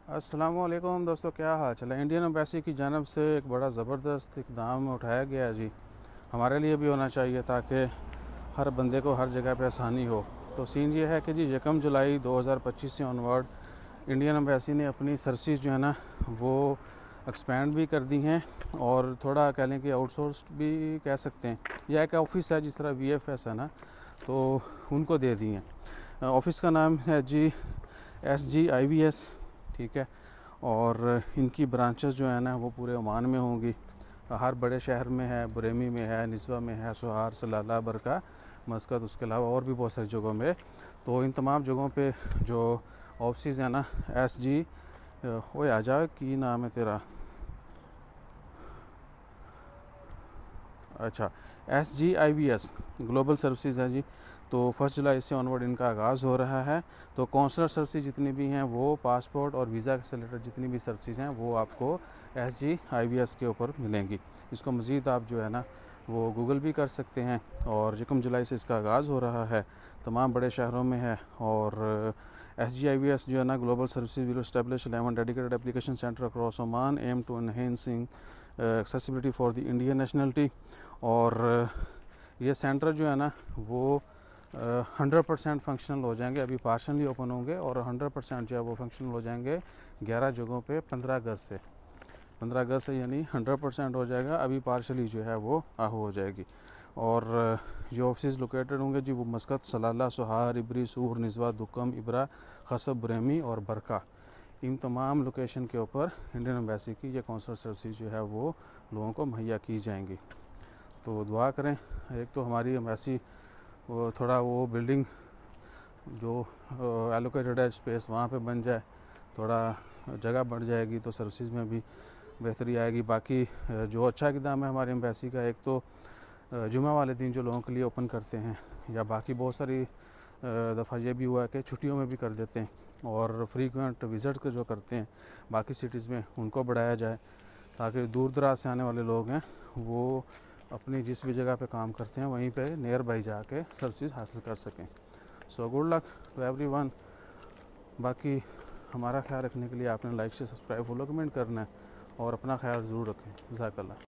अस्सलामुअलैकुम दोस्तों, क्या हाल चल है। इंडियन एम्बेसी की जानब से एक बड़ा ज़बरदस्त इक़दाम उठाया गया है जी। हमारे लिए भी होना चाहिए ताकि हर बंदे को हर जगह पे आसानी हो। तो सीन ये है कि जी 1 जुलाई 2025 से ऑनवर्ड इंडियन एम्बेसी ने अपनी सर्विस जो है ना वो एक्सपेंड भी कर दी हैं और थोड़ा कह लें कि आउटसोर्स्ड भी कह सकते हैं। यह एक ऑफ़िस है जिस तरह VFS है ना, तो उनको दे दी हैं। ऑफ़िस का नाम है जी SGIVS, ठीक है। और इनकी ब्रांचेस जो है ना वो पूरे ओमान में होंगी। हर बड़े शहर में है, बुरेमी में है, निस्वा में है, सोहार, सलाला, बरका, मस्कत, उसके अलावा और भी बहुत सारी जगहों में। तो इन तमाम जगहों पे जो ऑफिस है ना SG वो आ जाए, की नाम है तेरा, अच्छा, SGIVS ग्लोबल सर्विसेज है जी। तो 1 जुलाई से ऑनवर्ड इनका आगाज़ हो रहा है। तो कौंसलर सर्विसेज जितनी भी हैं वो, पासपोर्ट और वीज़ा से रिलेटेड जितनी भी सर्विसेज हैं वो आपको SGIVS के ऊपर मिलेंगी। इसको मज़ीद आप जो है ना वो गूगल भी कर सकते हैं। और 1 जुलाई से इसका आगाज़ हो रहा है, तमाम बड़े शहरों में है। और SGIVS जो है ना global services will establish 11 dedicated application centre across Oman aim to enhancing accessibility for the Indian nationality. और ये सेंटर जो है ना वो 100% फंक्शनल हो जाएंगे। अभी पार्शली ओपन होंगे और 100% जो है वो फंक्शनल हो जाएंगे 11 जगहों पे 15 अगस्त से यानी 100% हो जाएगा। अभी पार्शली जो है वो आहू हो जाएगी। और जो ऑफिस लोकेटेड होंगे जी वो मस्कत, सलाला, सोहार, इबरी, सूर, निज़वा, दुकम, इब्रा, खसब, बुरेमी और बरका, इन तमाम लोकेशन के ऊपर इंडियन एम्बेसी की ये कौंसलर सर्विस जो है वो लोगों को मुहैया की जाएंगी। तो दुआ करें एक तो हमारी एम्बेसी वो थोड़ा वो बिल्डिंग जो एलोकेटेड है स्पेस वहाँ पे बन जाए, थोड़ा जगह बढ़ जाएगी तो सर्विसेज में भी बेहतरी आएगी। बाकी जो अच्छा इक़दाम है हमारी एम्बेसी का, एक तो जुमा वाले दिन जो लोगों के लिए ओपन करते हैं, या बाकी बहुत सारी दफ़ा ये भी हुआ है कि छुट्टियों में भी कर देते हैं। और फ्रीक्वेंट विज़िट जो करते हैं बाकी सिटीज़ में उनको बढ़ाया जाए ताकि दूर दराज से आने वाले लोग हैं वो अपनी जिस भी जगह पे काम करते हैं वहीं पे नियर बाई जाके सर्विस हासिल कर सकें। So good luck to everyone. बाकी हमारा ख्याल रखने के लिए आपने लाइक से सब्सक्राइब फॉलो कमेंट करना है और अपना ख्याल ज़रूर रखें। जज़ाकल्लाह।